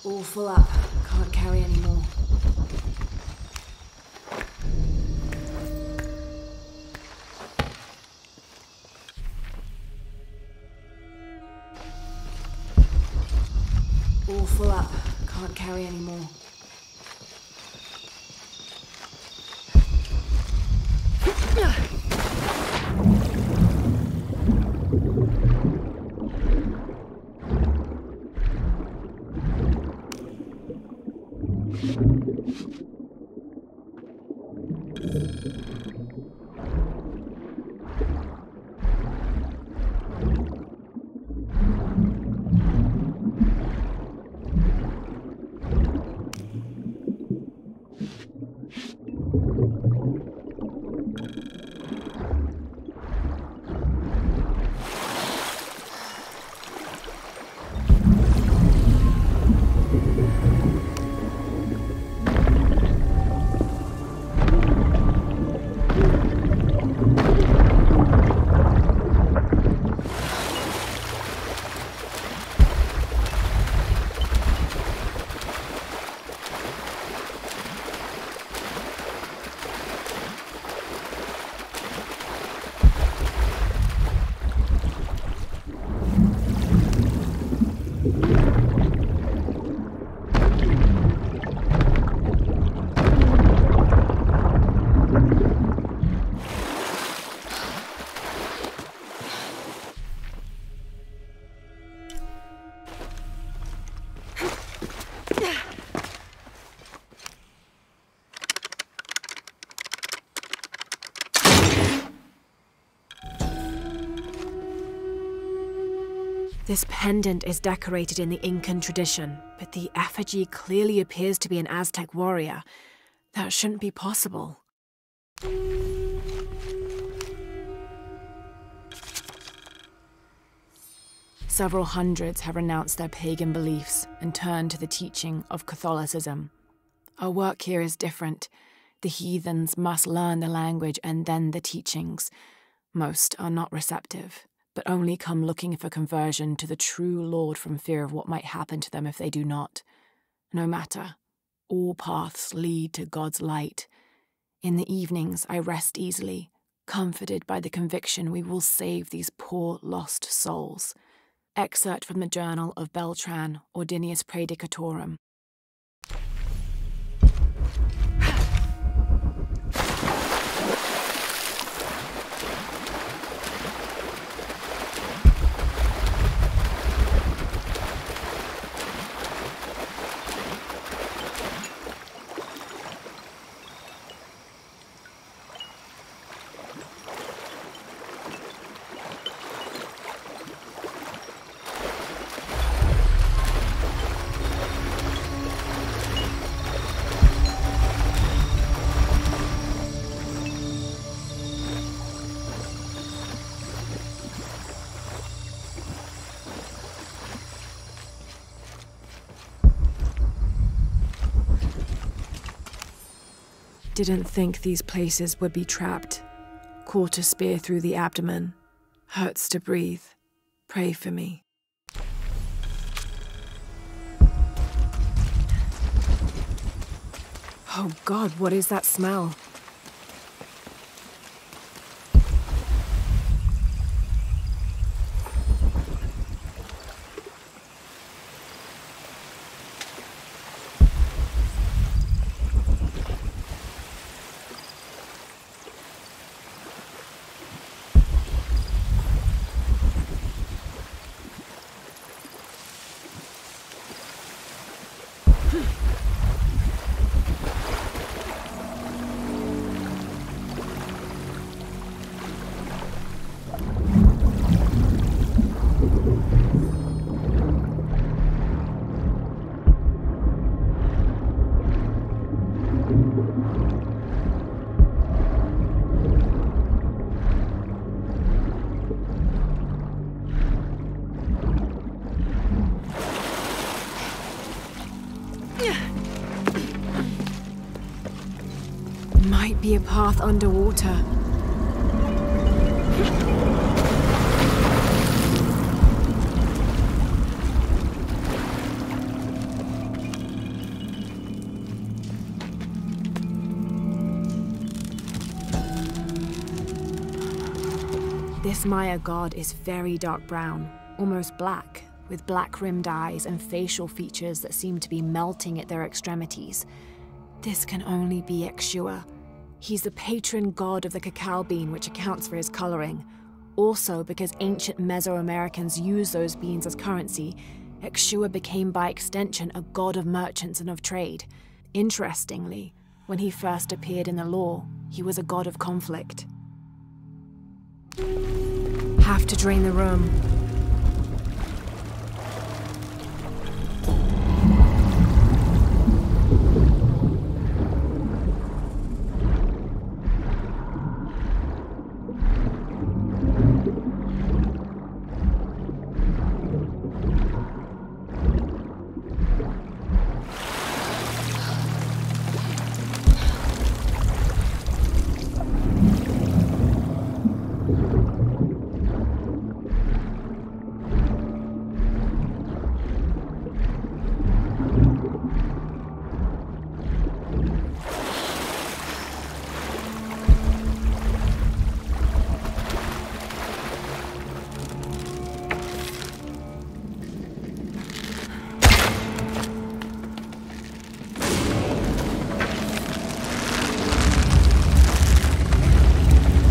All full up. Can't carry any more. All full up. Can't carry any more. This pendant is decorated in the Incan tradition, but the effigy clearly appears to be an Aztec warrior. That shouldn't be possible. Several hundreds have renounced their pagan beliefs and turned to the teaching of Catholicism. Our work here is different. The heathens must learn the language and then the teachings. Most are not receptive, but only come looking for conversion to the true Lord from fear of what might happen to them if they do not. No matter, all paths lead to God's light. In the evenings, I rest easily, comforted by the conviction we will save these poor lost souls. Excerpt from the journal of Beltran, Ordinius Praedicatorum. Didn't think these places would be trapped. Caught a spear through the abdomen. Hurts to breathe. Pray for me. Oh God, what is that smell? Might be a path underwater. This Maya god is very dark brown, almost black, with black-rimmed eyes and facial features that seem to be melting at their extremities. This can only be Chezzur. He's the patron god of the cacao bean, which accounts for his coloring. Also, because ancient Mesoamericans used those beans as currency, Chezzur became by extension a god of merchants and of trade. Interestingly, when he first appeared in the lore, he was a god of conflict. Have to drain the room.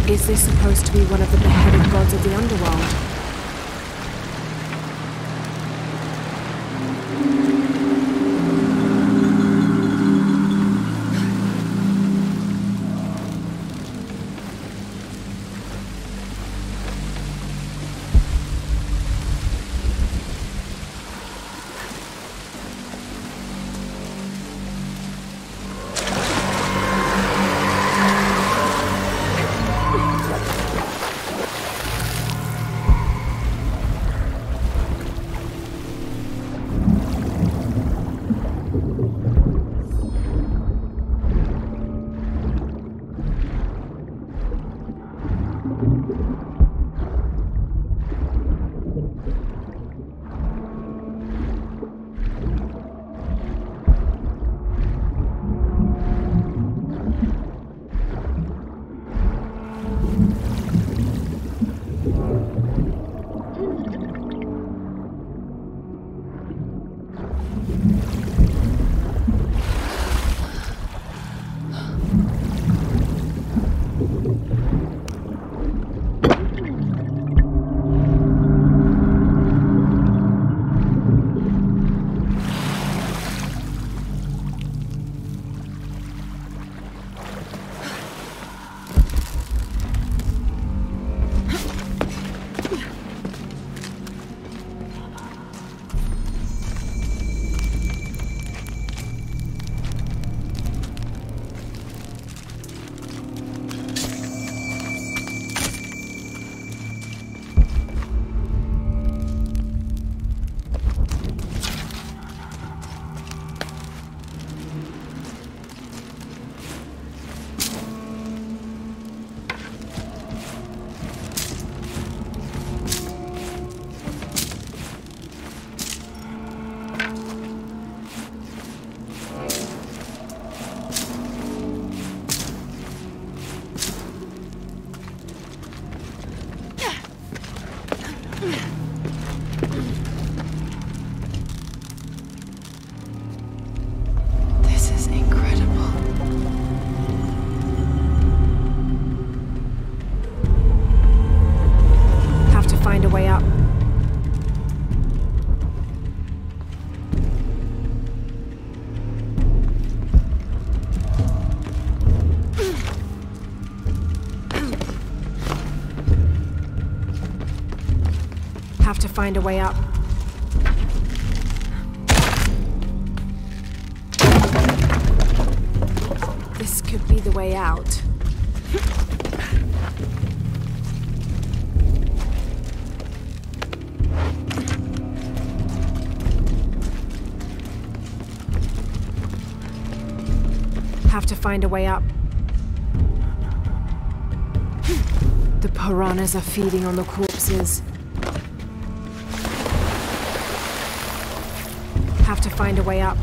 Is this supposed to be one of the beheaded gods of the underworld? Have to find a way up. This could be the way out. Have to find a way up. The piranhas are feeding on the corpses. Have to find a way up.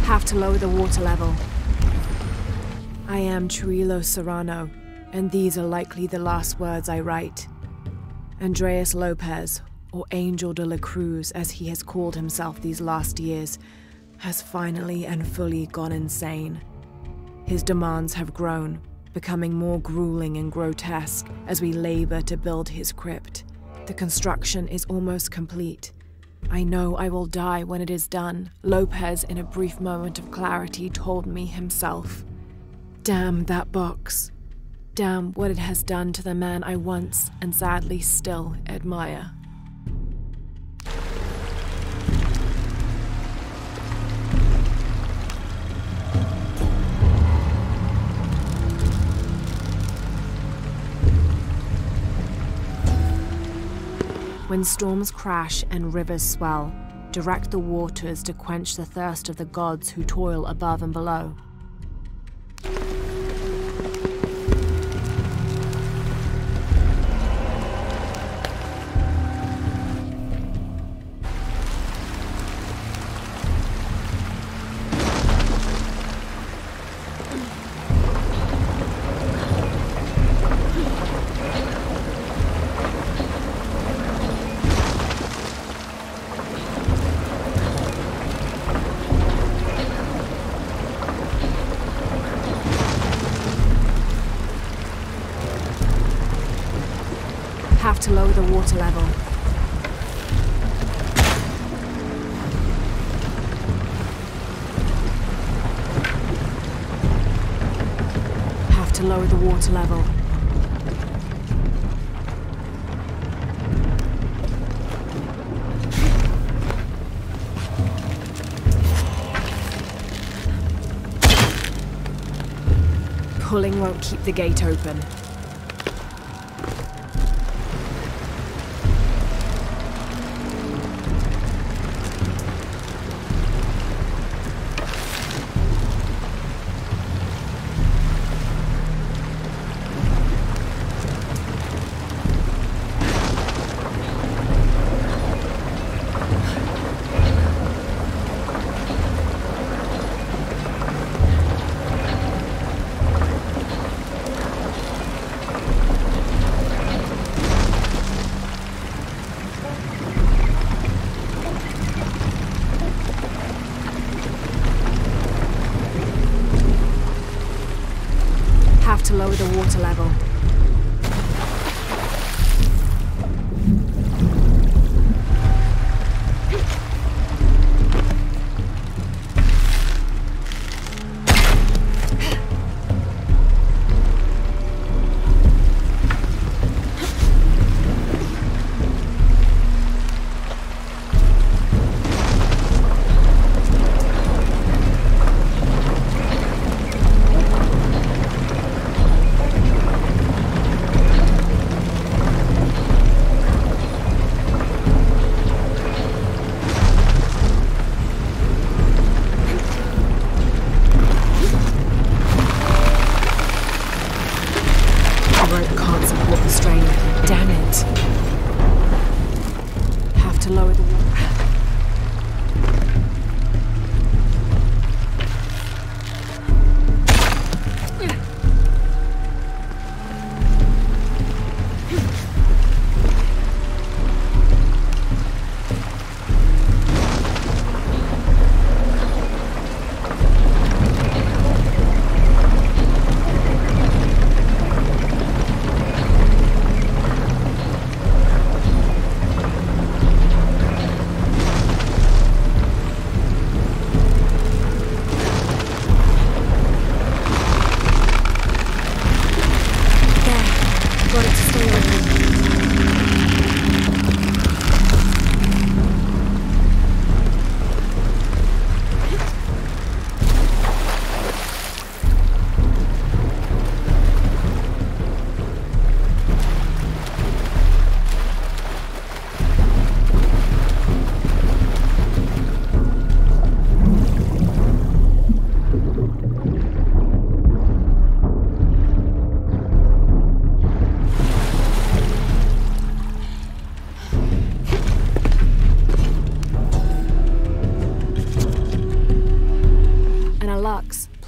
Have to lower the water level. I am Trujillo Serrano, and these are likely the last words I write. Andreas Lopez, or Angel de la Cruz as he has called himself these last years, has finally and fully gone insane. His demands have grown, becoming more grueling and grotesque as we labor to build his crypt. The construction is almost complete. I know I will die when it is done, Lopez, in a brief moment of clarity, told me himself. Damn that box. Damn what it has done to the man I once, and sadly still, admire. When storms crash and rivers swell, direct the waters to quench the thirst of the gods who toil above and below. Have to lower the water level. Have to lower the water level. Pulling won't keep the gate open. Have to lower the water level.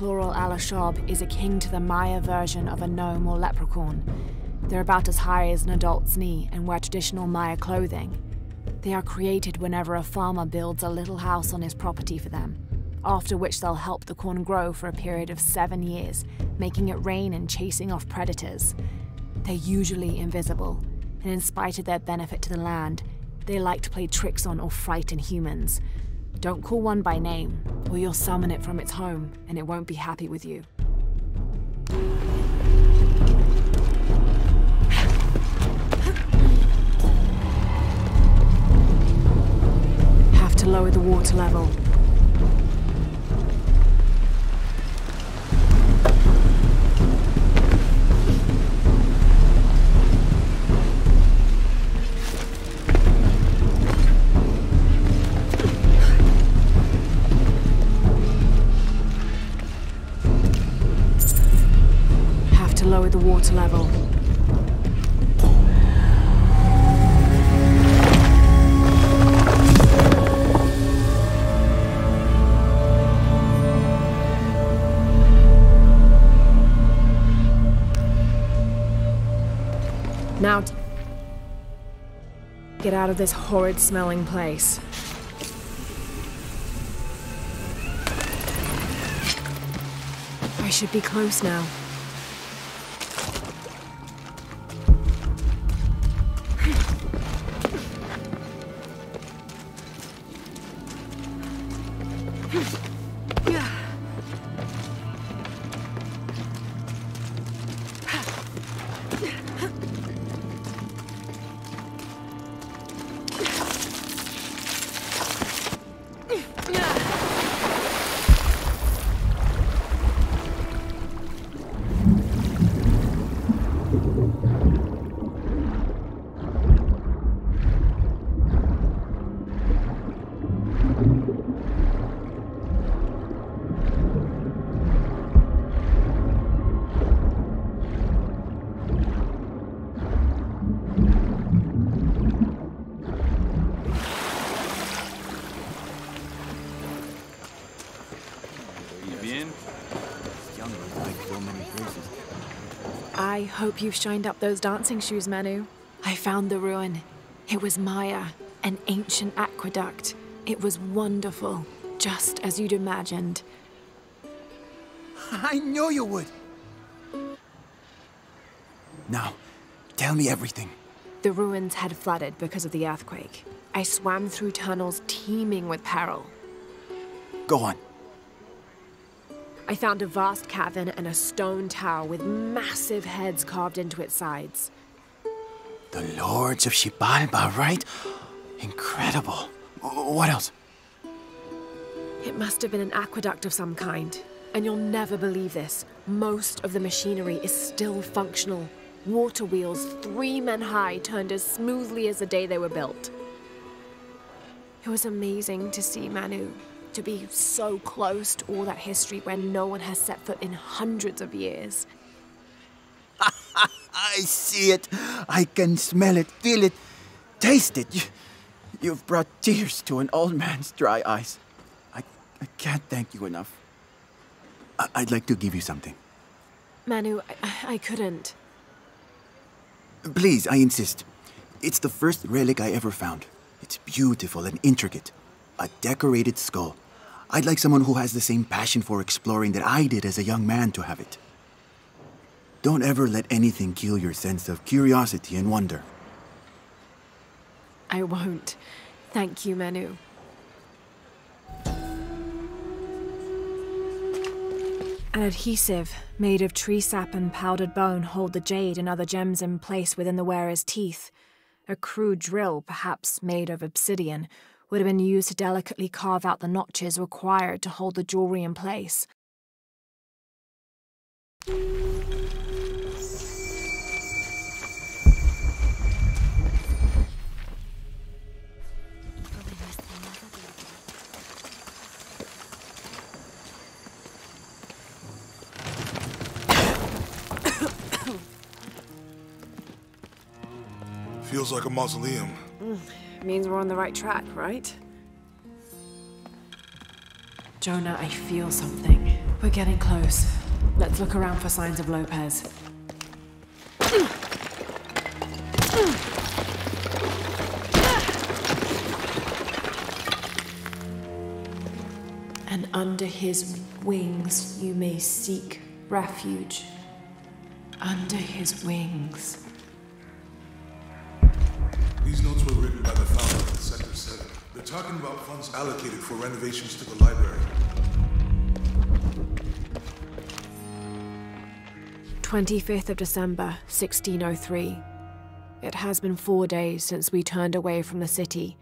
plural Alashab is akin to the Maya version of a gnome or leprechaun. They're about as high as an adult's knee and wear traditional Maya clothing. They are created whenever a farmer builds a little house on his property for them, after which they'll help the corn grow for a period of 7 years, making it rain and chasing off predators. They're usually invisible, and in spite of their benefit to the land, they like to play tricks on or frighten humans. Don't call one by name, or you'll summon it from its home, and it won't be happy with you. Have to lower the water level. Lower the water level. Now, get out of this horrid smelling place. I should be close now. I hope you've shined up those dancing shoes, Manu. I found the ruin. It was Maya, an ancient aqueduct. It was wonderful, just as you'd imagined. I knew you would. Now, tell me everything. The ruins had flooded because of the earthquake. I swam through tunnels teeming with peril. Go on. I found a vast cavern and a stone tower with massive heads carved into its sides. The Lords of Xibalba, right? Incredible. What else? It must have been an aqueduct of some kind. And you'll never believe this. Most of the machinery is still functional. Water wheels 3 men high turned as smoothly as the day they were built. It was amazing to see, Manu. To be so close to all that history where no one has set foot in hundreds of years. I see it. I can smell it, feel it, taste it. You've brought tears to an old man's dry eyes. I can't thank you enough. I'd like to give you something. Manu, I couldn't. Please, I insist. It's the first relic I ever found. It's beautiful and intricate. A decorated skull. I'd like someone who has the same passion for exploring that I did as a young man to have it. Don't ever let anything kill your sense of curiosity and wonder. I won't. Thank you, Manu. An adhesive made of tree sap and powdered bone hold the jade and other gems in place within the wearer's teeth. A crude drill, perhaps made of obsidian, would have been used to delicately carve out the notches required to hold the jewelry in place. Feels like a mausoleum. Means we're on the right track, right? Jonah, I feel something. We're getting close. Let's look around for signs of Lopez. And under his wings you may seek refuge. Under his wings. These notes were written by the founder of Sector 7. They're talking about funds allocated for renovations to the library. 25th of December, 1603. It has been 4 days since we turned away from the city.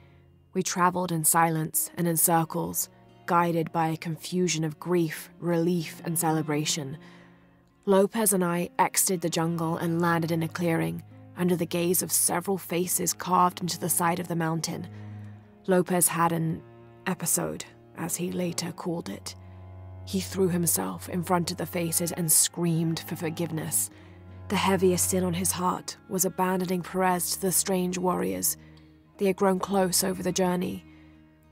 We traveled in silence and in circles, guided by a confusion of grief, relief, and celebration. Lopez and I exited the jungle and landed in a clearing, under the gaze of several faces carved into the side of the mountain. Lopez had an episode, as he later called it. He threw himself in front of the faces and screamed for forgiveness. The heaviest sin on his heart was abandoning Perez to the strange warriors. They had grown close over the journey.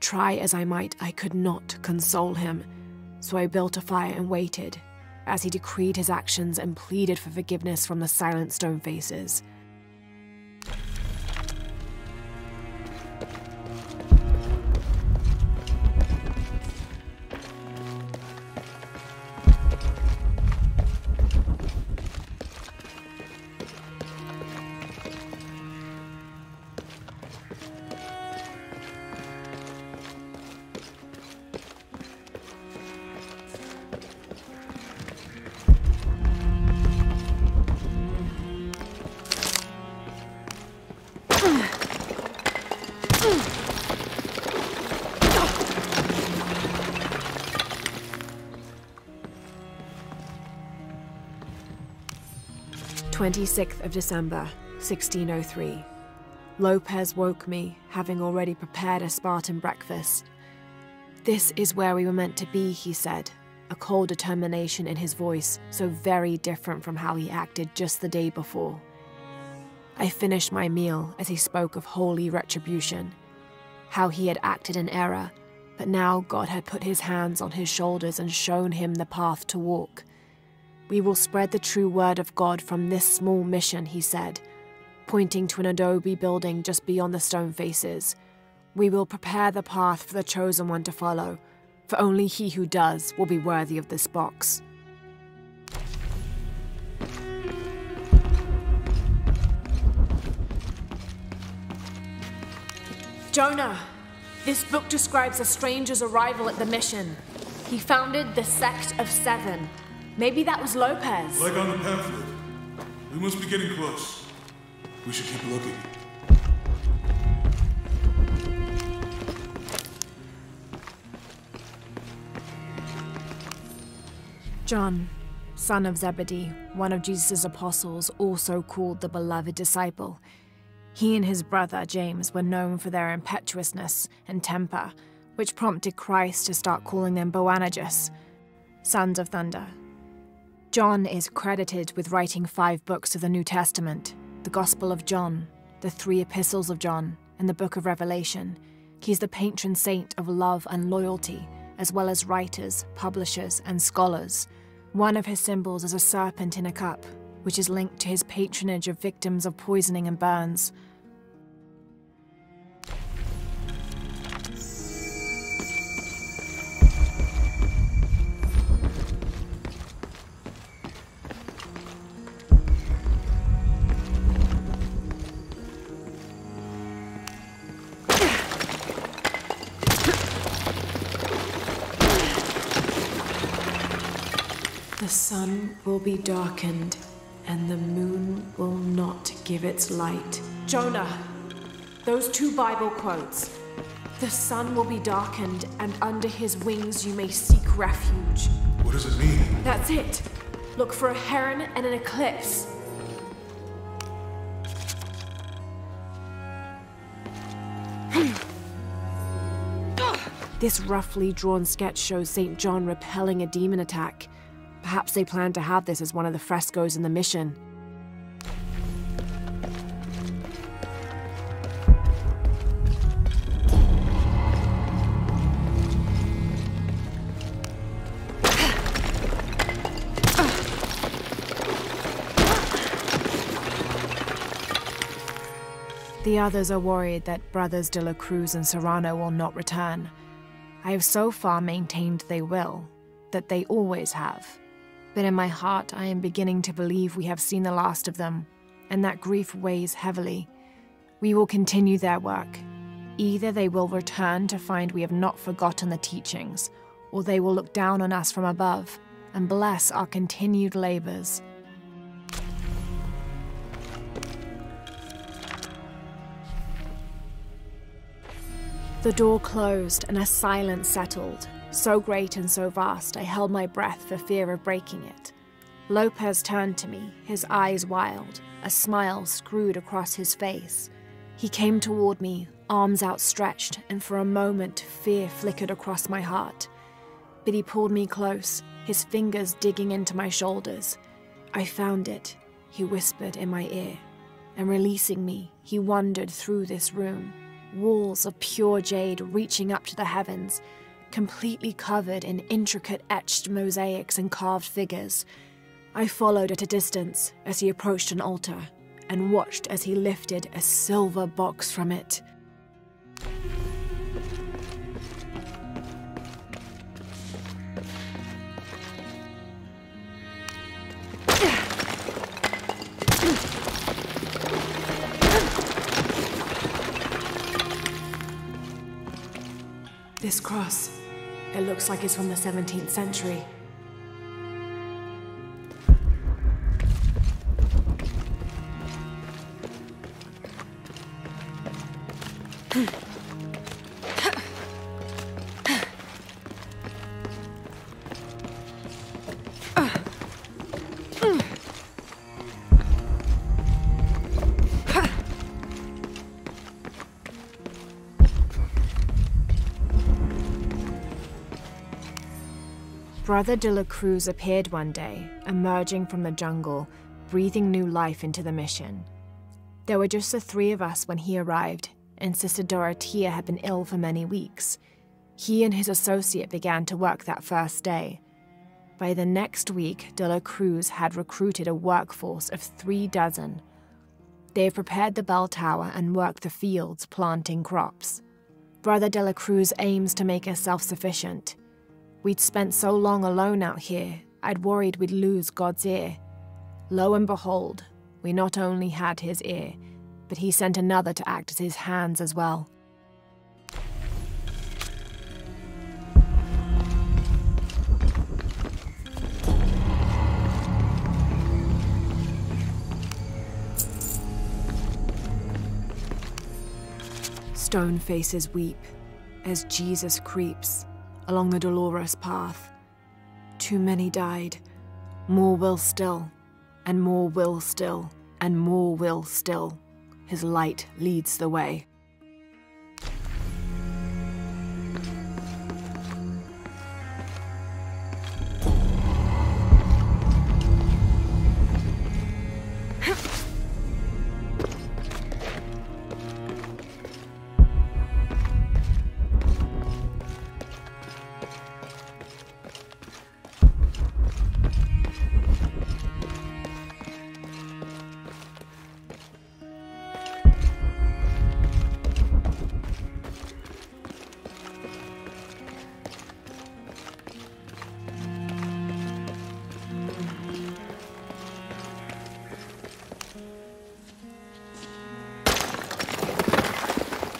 Try as I might, I could not console him, so I built a fire and waited, as he decreed his actions and pleaded for forgiveness from the silent stone faces. "26th of December, 1603. Lopez woke me, having already prepared a Spartan breakfast. This is where we were meant to be, he said, a cold determination in his voice, so very different from how he acted just the day before. I finished my meal as he spoke of holy retribution, how he had acted in error, but now God had put his hands on his shoulders and shown him the path to walk. We will spread the true word of God from this small mission, he said, pointing to an adobe building just beyond the stone faces. We will prepare the path for the chosen one to follow, for only he who does will be worthy of this box. Jonah, this book describes a stranger's arrival at the mission. He founded the Sect of Seven. Maybe that was Lopez. Like on the pamphlet. We must be getting close. We should keep looking. John, son of Zebedee, one of Jesus' apostles, also called the beloved disciple. He and his brother, James, were known for their impetuousness and temper, which prompted Christ to start calling them Boanerges, sons of thunder. John is credited with writing 5 books of the New Testament, the Gospel of John, the 3 epistles of John, and the Book of Revelation. He's the patron saint of love and loyalty, as well as writers, publishers, and scholars. One of his symbols is a serpent in a cup, which is linked to his patronage of victims of poisoning and burns. The sun will be darkened, and the moon will not give its light. Jonah, those 2 Bible quotes. The sun will be darkened, and under his wings you may seek refuge. What does it mean? That's it. Look for a heron and an eclipse. This roughly drawn sketch shows St. John repelling a demon attack. Perhaps they plan to have this as one of the frescoes in the mission. The others are worried that Brothers de la Cruz and Serrano will not return. I have so far maintained they will, that they always have. But in my heart, I am beginning to believe we have seen the last of them, and that grief weighs heavily. We will continue their work. Either they will return to find we have not forgotten the teachings, or they will look down on us from above and bless our continued labors. The door closed and a silence settled, so great and so vast I held my breath for fear of breaking it. Lopez turned to me, his eyes wild, a smile screwed across his face. He came toward me, arms outstretched, and for a moment fear flickered across my heart. But he pulled me close, his fingers digging into my shoulders. I found it, he whispered in my ear, and releasing me, he wandered through this room. Walls of pure jade reaching up to the heavens, completely covered in intricate etched mosaics and carved figures. I followed at a distance as he approached an altar and watched as he lifted a silver box from it. This cross, it looks like it's from the 17th century. Brother de la Cruz appeared one day, emerging from the jungle, breathing new life into the mission. There were just the three of us when he arrived, and Sister Dorotea had been ill for many weeks. He and his associate began to work that first day. By the next week, de la Cruz had recruited a workforce of 36. They had prepared the bell tower and worked the fields, planting crops. Brother de la Cruz aims to make us self-sufficient. We'd spent so long alone out here, I'd worried we'd lose God's ear. Lo and behold, we not only had his ear, but he sent another to act as his hands as well. Stone faces weep as Jesus creeps along the dolorous path. Too many died, more will still, and more will still, and more will still. His light leads the way.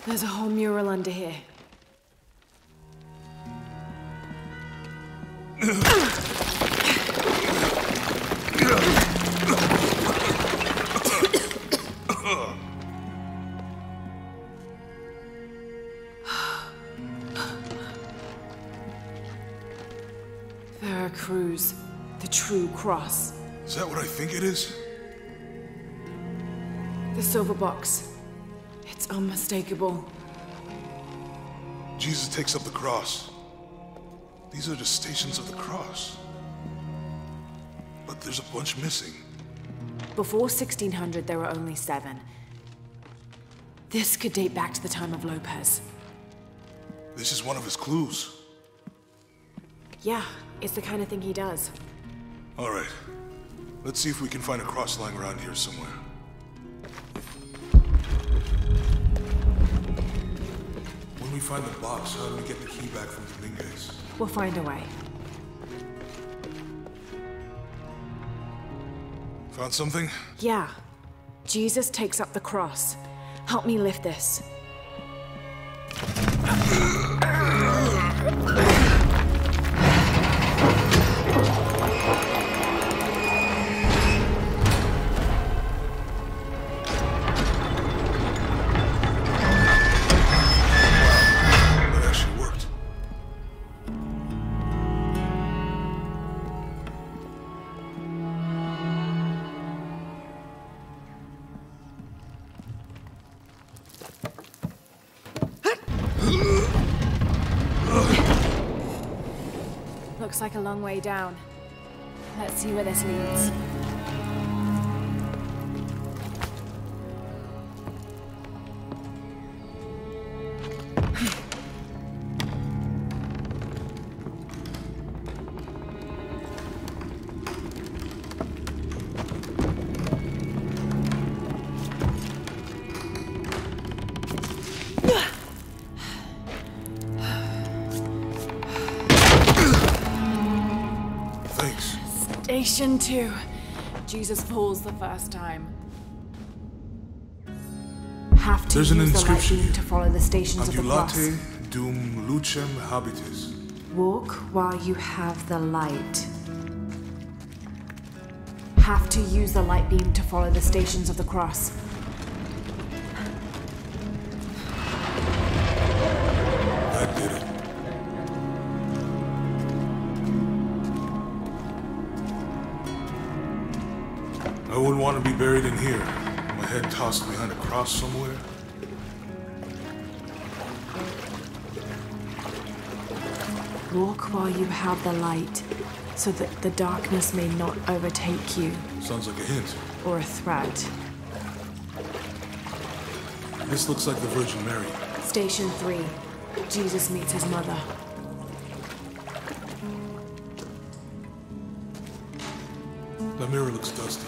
There's a whole mural under here. Veracruz, the true cross. Is that what I think it is? The silver box. It's unmistakable. Jesus takes up the cross. These are the stations of the cross. But there's a bunch missing. Before 1600, there were only 7. This could date back to the time of Lopez. This is one of his clues. Yeah, it's the kind of thing he does. All right. Let's see if we can find a cross lying around here somewhere. When we find the box, how do we get the key back from Dominguez? We'll find a way. Found something? Yeah. Jesus takes up the cross. Help me lift this. Looks like a long way down. Let's see where this leads. Station 2. Jesus falls the first time. Have to There's an use the light inscription beam here. to follow the stations of the cross. Ambulate dum lucem habitis. Walk while you have the light. Have to use the light beam to follow the stations of the cross. That did it. I wouldn't want to be buried in here. My head tossed behind a cross somewhere. Walk while you have the light, so that the darkness may not overtake you, Sounds like a hint. or a threat. This looks like the Virgin Mary. Station 3. Jesus meets his mother. The mirror looks dusty.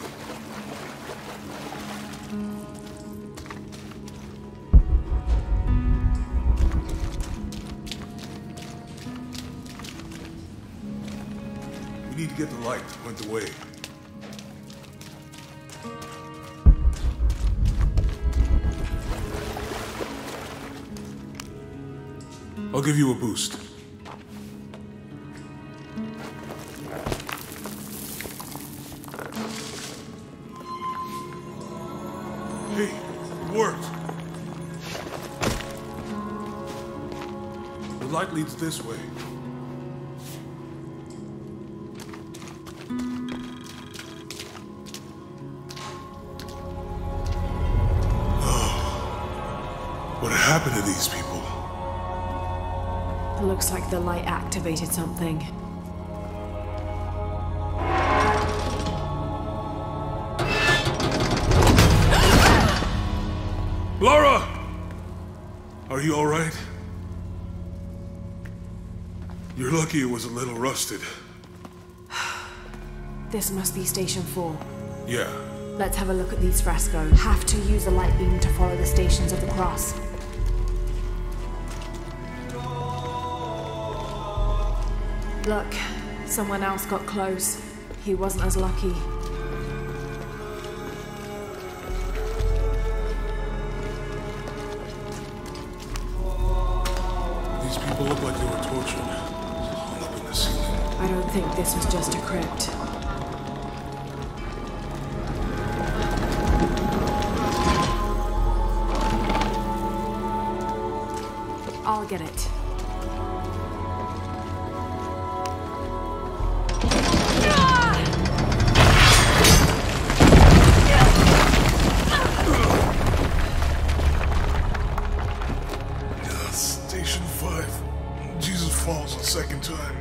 We need to get the light to point the way. I'll give you a boost. Hey, it worked. The light leads this way. What happened to these people? It looks like the light activated something. Laura! Are you all right? You're lucky it was a little rusted. This must be Station 4. Yeah. Let's have a look at these frescoes. Have to use the light beam to follow the stations of the cross. Look, someone else got close. He wasn't as lucky. These people look like they were tortured. Hung up in the ceiling. I don't think this was just a crypt. I'll get it. Station 5. Jesus falls a second time.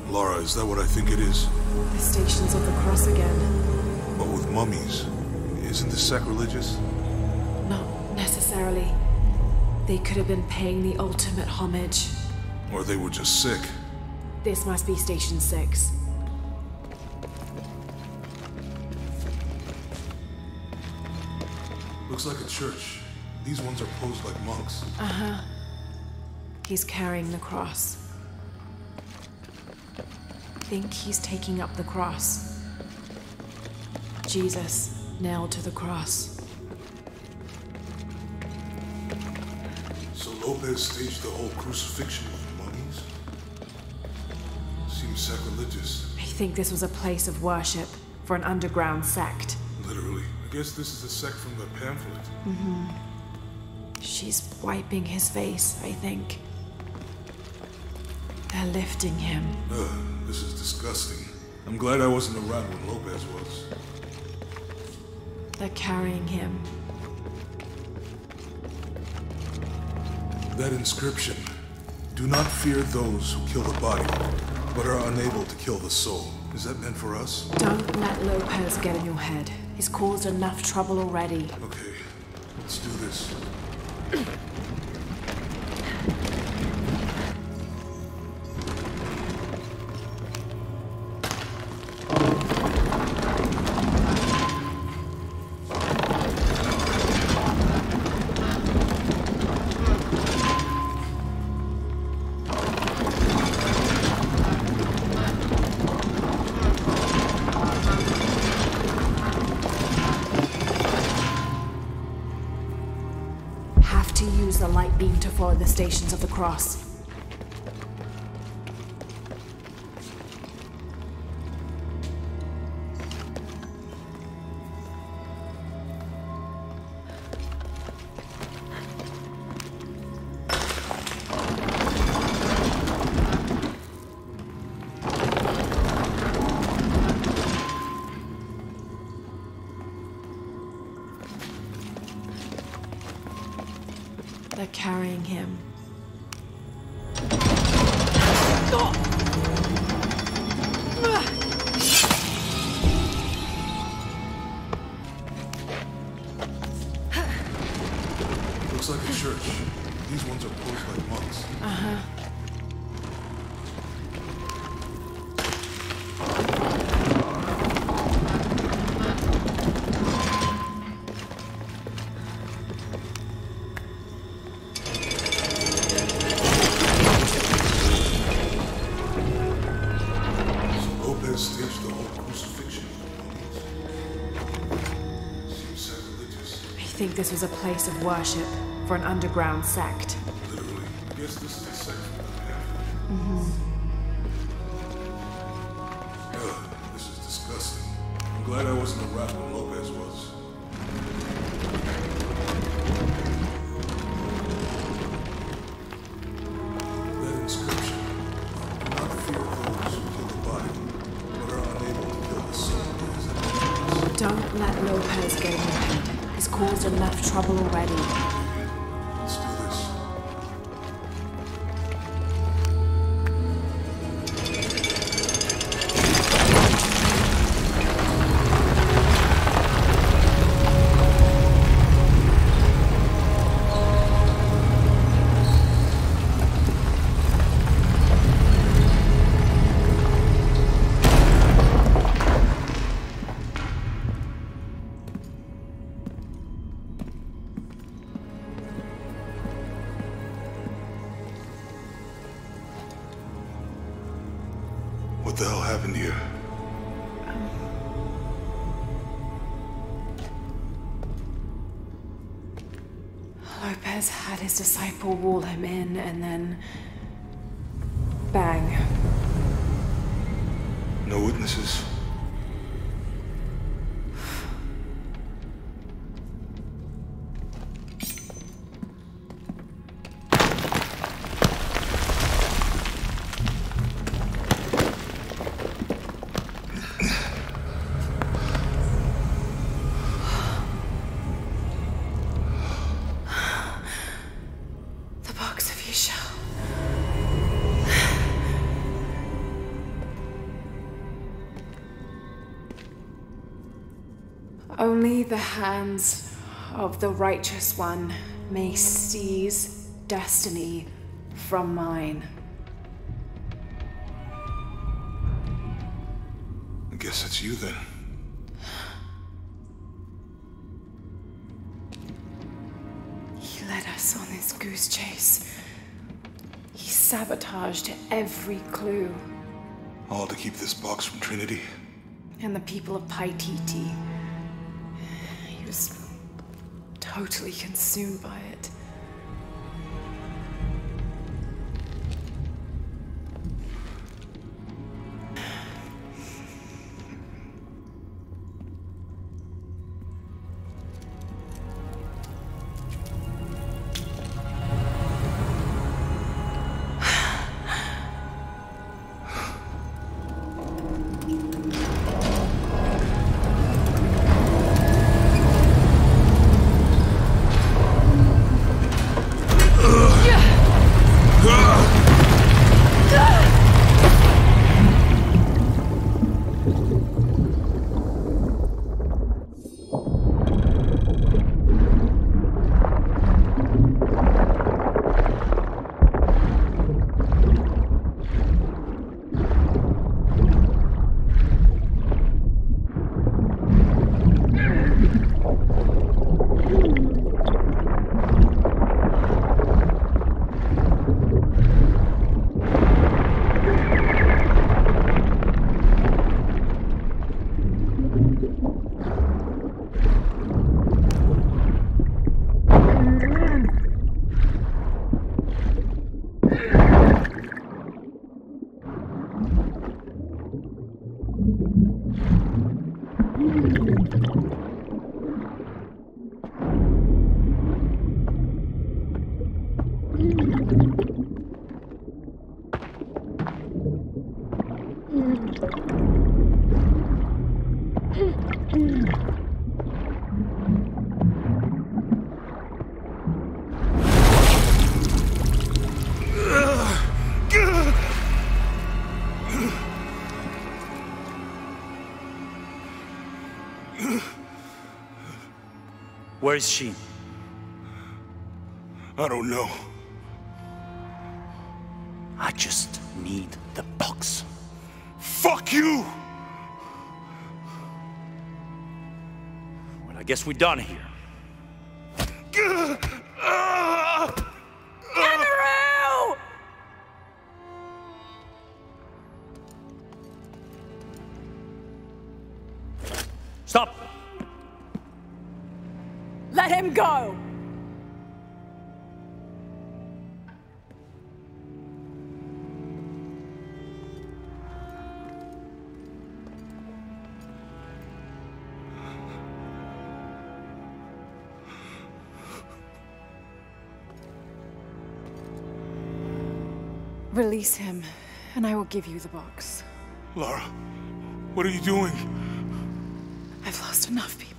Laura, is that what I think it is? The stations of the cross again. But with mummies. Isn't this sacrilegious? Not necessarily. They could have been paying the ultimate homage. Or they were just sick. This must be Station 6. Looks like a church. These ones are posed like monks. Uh-huh. He's carrying the cross. Think he's taking up the cross. Jesus, nailed to the cross. So Lopez staged the whole crucifixion of mummies? Seems sacrilegious. I think this was a place of worship for an underground sect. Literally. I guess this is a sect from the pamphlet. Mm-hmm. She's wiping his face, I think. They're lifting him. This is disgusting. I'm glad I wasn't around when Lopez was. They're carrying him. That inscription. Do not fear those who kill the body, but are unable to kill the soul. Is that meant for us? Don't let Lopez get in your head. He's caused enough trouble already. Okay, let's do this. Use the light beam to follow the stations of the cross. They're carrying him. Looks like a church. These ones are posed like monks. Uh-huh. Staged the whole crucifixion of mummies. Seems sacrilegious. I think this was a place of worship for an underground sect. Literally. I guess this is a sect from the pamphlet. This is disgusting. I'm glad I wasn't around when Lopez was. That inscription. Do not fear those who kill the body, but are unable to kill the soul. Is that what it is? Don't let Lopez get in your head. He's caused enough trouble already. Let's do this. What the hell happened here? Lopez had his disciple wall him in, and then... bang. No witnesses? Only the hands of the righteous one may seize destiny from mine. I guess it's you then. He led us on this goose chase. He sabotaged every clue. All to keep this box from Trinity. And the people of Paititi. He was totally consumed by it. Where is she? I don't know. I just need the box. Fuck you! Well, I guess we're done here. Amaru! Stop! Let him go! Release him, and I will give you the box. Lara, what are you doing? I've lost enough people.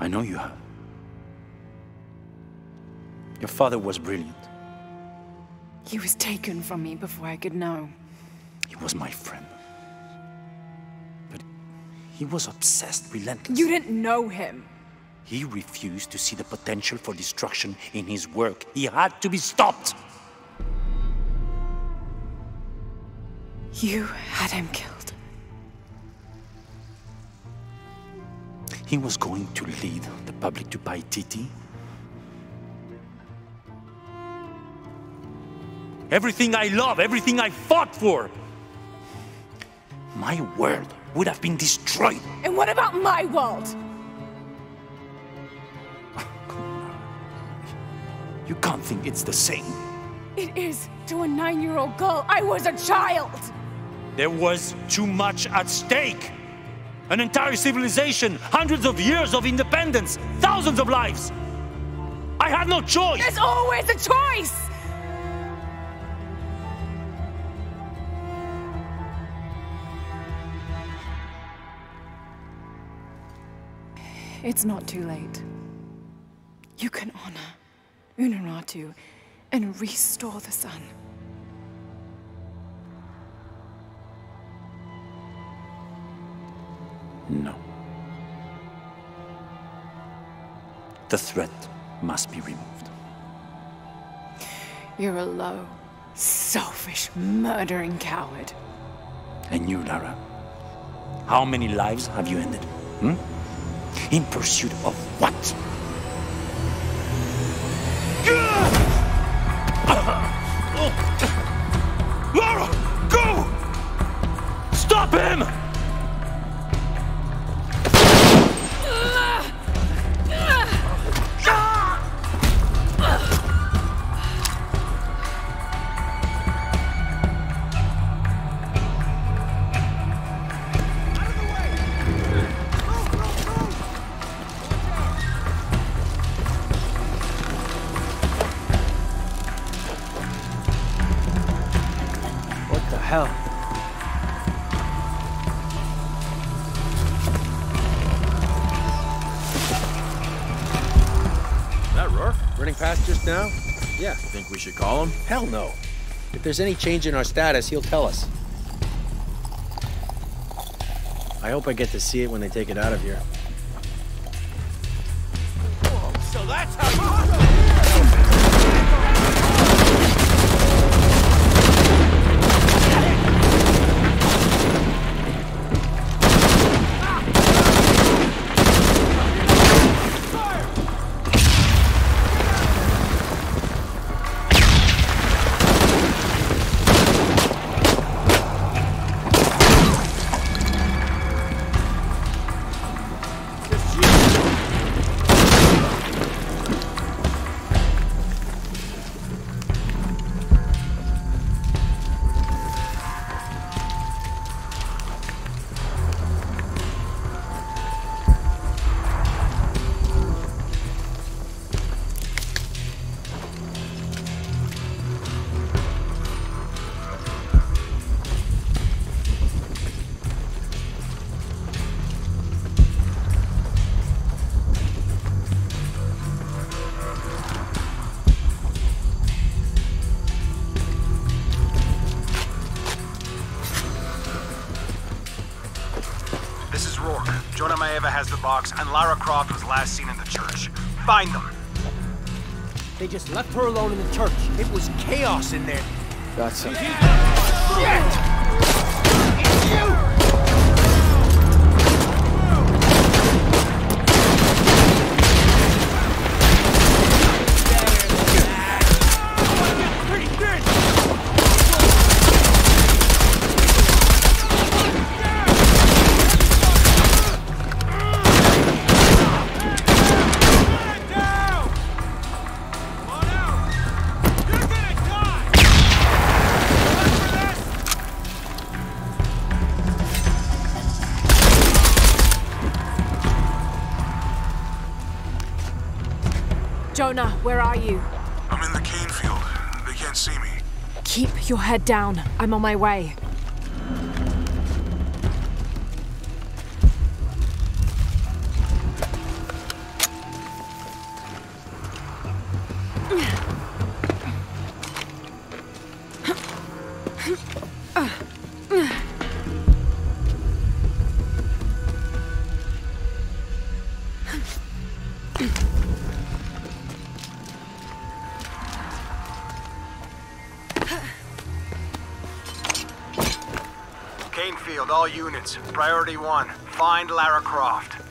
I know you have. Your father was brilliant. He was taken from me before I could know. He was my friend. But he was obsessed, relentless. You didn't know him. He refused to see the potential for destruction in his work. He had to be stopped. You had him killed. He was going to lead the public to Paititi. Everything I love, everything I fought for. My world would have been destroyed. And what about my world? You can't think it's the same. It is to a 9-year-old girl. I was a child. There was too much at stake. An entire civilization, hundreds of years of independence, thousands of lives. I had no choice. There's always a choice. It's not too late. You can honor Unuratu and restore the sun. No. The threat must be removed. You're a low, selfish, murdering coward. And you, Lara? How many lives have you ended? In pursuit of what? Lara! Go! Stop him! Hell. That Rourke? Running past just now? Yeah. Think we should call him? Hell no. If there's any change in our status, he'll tell us. I hope I get to see it when they take it out of here. Whoa, so that's how you... Has the box, and Lara Croft was last seen in the church. Find them! They just left her alone in the church. It was chaos in there. Got some. Jonah, where are you? I'm in the cane field. They can't see me. Keep your head down. I'm on my way. Canefield, all units. Priority 1. Find Lara Croft.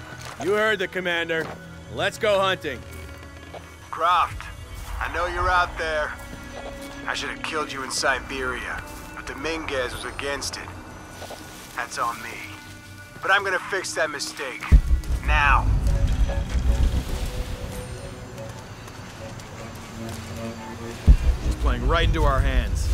You heard the commander. Let's go hunting. Croft, I know you're out there. I should have killed you in Siberia, but Dominguez was against it. That's on me. But I'm gonna fix that mistake. Now. She's playing right into our hands.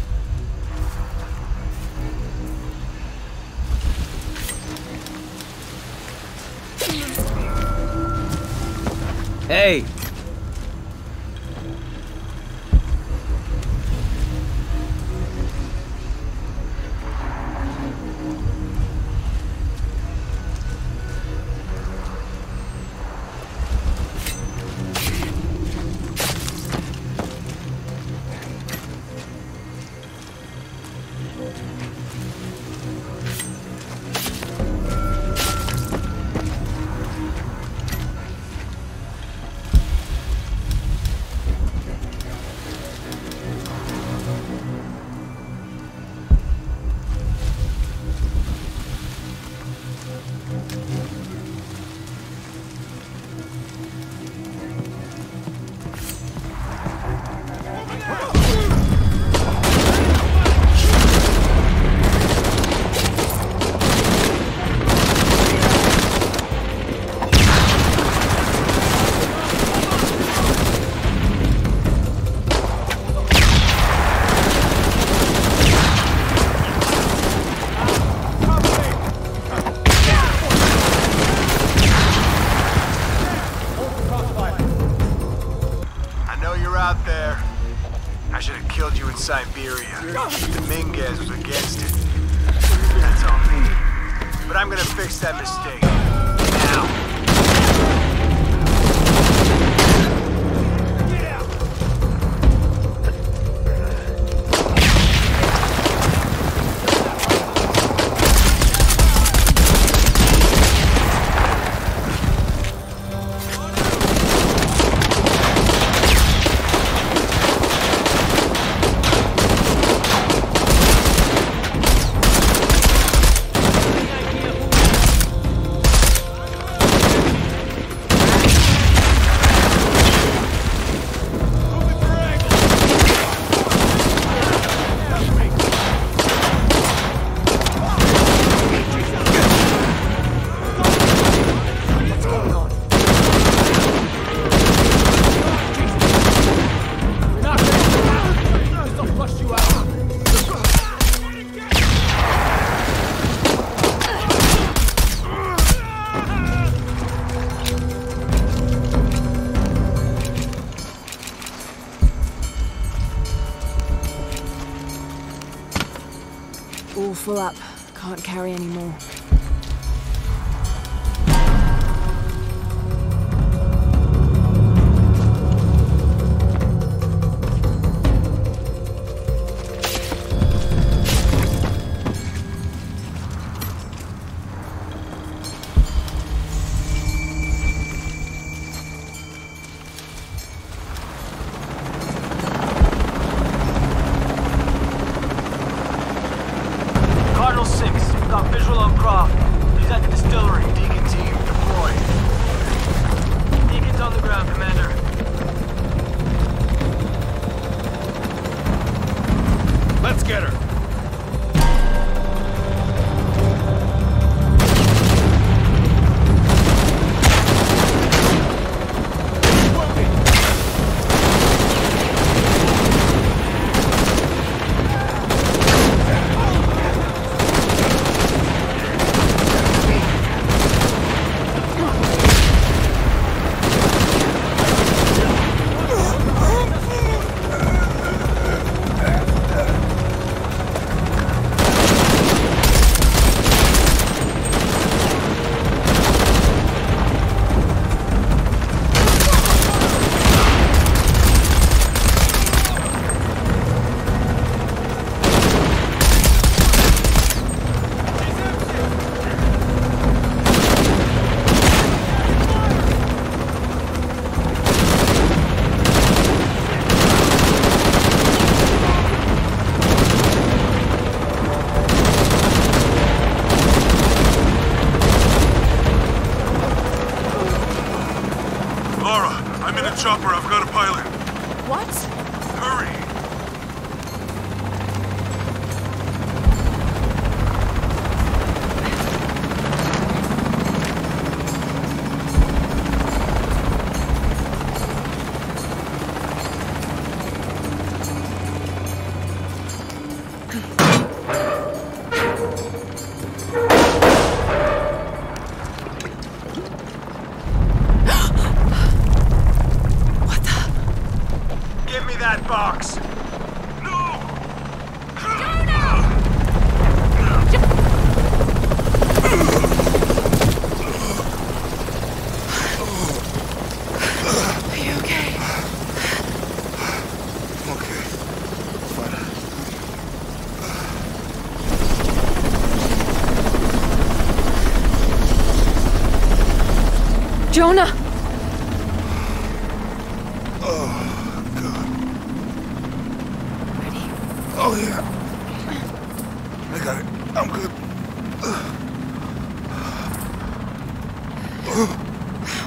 Hey! Siberia. The Mingas was against it. That's on me. But I'm gonna fix that mistake. Now. All full up. Can't carry any more. Chopper, I've got a pilot. What? Hurry! Box. No! Are you okay? Okay. Fine. Jonah! Oh, God. Ready? Oh, yeah. I got it. I'm good.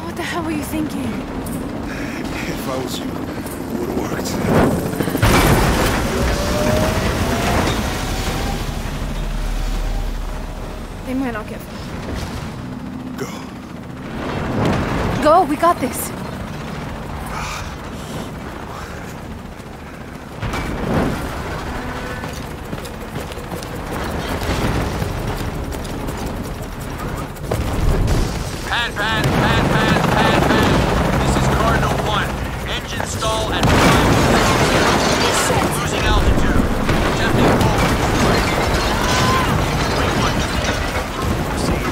What the hell were you thinking? If I was you, it would have worked. They might not get far. Go. Go, we got this. Pan. This is Cardinal 1. Engine stall at 5. Losing altitude. Attempting forward. Wait 1. Proceed.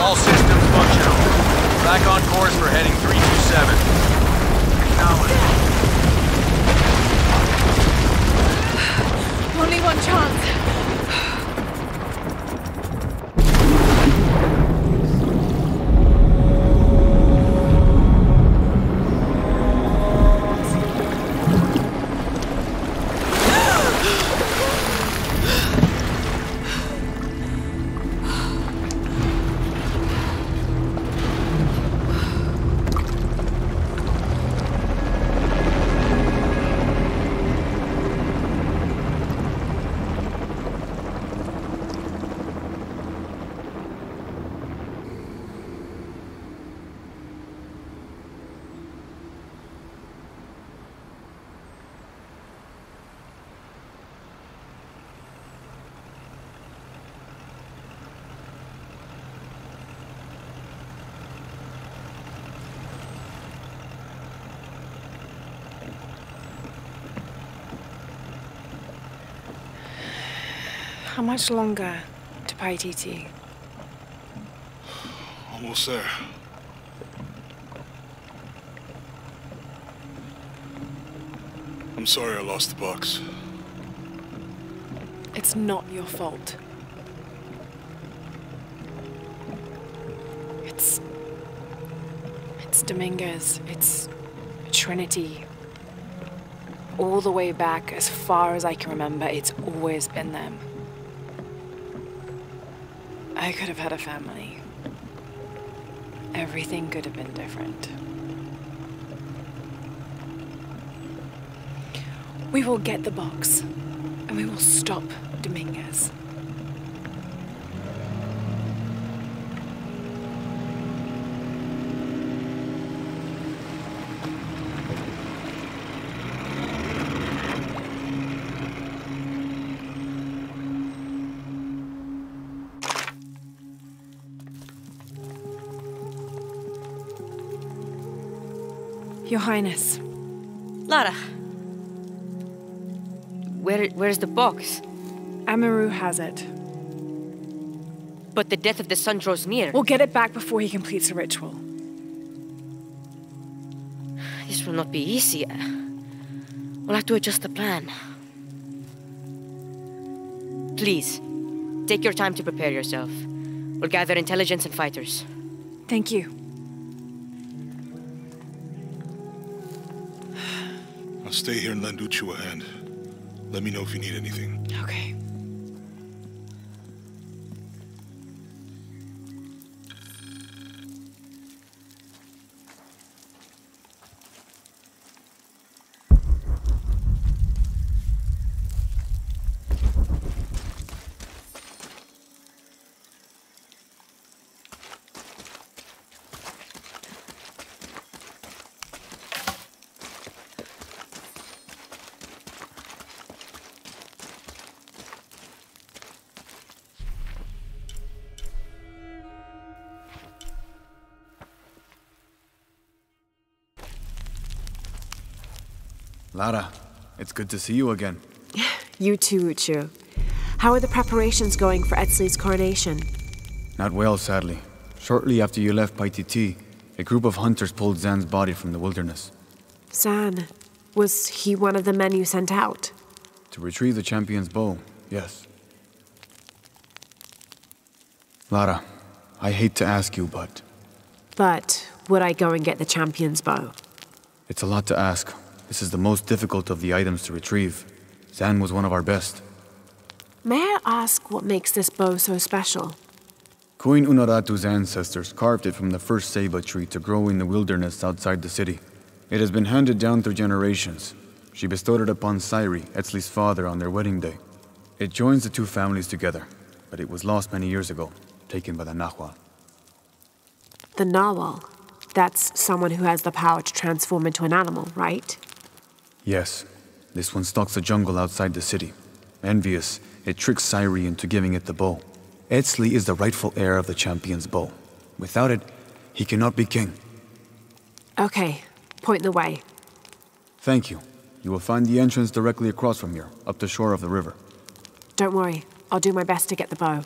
All systems functional. Back on course for heading 327. Acknowledged. Only one chance. How much longer to pay TT? Almost there. I'm sorry I lost the box. It's not your fault. It's Dominguez. It's Trinity. All the way back, as far as I can remember, it's always been them. I could have had a family. Everything could have been different. We will get the box, and we will stop Dominguez. Your Highness. Lara. Where's the box? Amaru has it. But the death of the sun draws near. We'll get it back before he completes the ritual. This will not be easy. We'll have to adjust the plan. Please, take your time to prepare yourself. We'll gather intelligence and fighters. Thank you. I'll stay here and lend Uchu a hand. Let me know if you need anything. Okay. Lara, it's good to see you again. You too, Uchu. How are the preparations going for Etzli's coronation? Not well, sadly. Shortly after you left Paititi, a group of hunters pulled Zan's body from the wilderness. Zan, was he one of the men you sent out? To retrieve the champion's bow, yes. Lara, I hate to ask you, but... But would I go and get the champion's bow? It's a lot to ask. This is the most difficult of the items to retrieve. Zan was one of our best. May I ask what makes this bow so special? Queen Unaratu's ancestors carved it from the first ceiba tree to grow in the wilderness outside the city. It has been handed down through generations. She bestowed it upon Sairi, Etzli's father, on their wedding day. It joins the two families together, but it was lost many years ago, taken by the Nahual. The Nawal. That's someone who has the power to transform into an animal, right? Yes. This one stalks the jungle outside the city. Envious, it tricks Sairi into giving it the bow. Etzli is the rightful heir of the champion's bow. Without it, he cannot be king. Okay, point the way. Thank you. You will find the entrance directly across from here, up the shore of the river. Don't worry, I'll do my best to get the bow.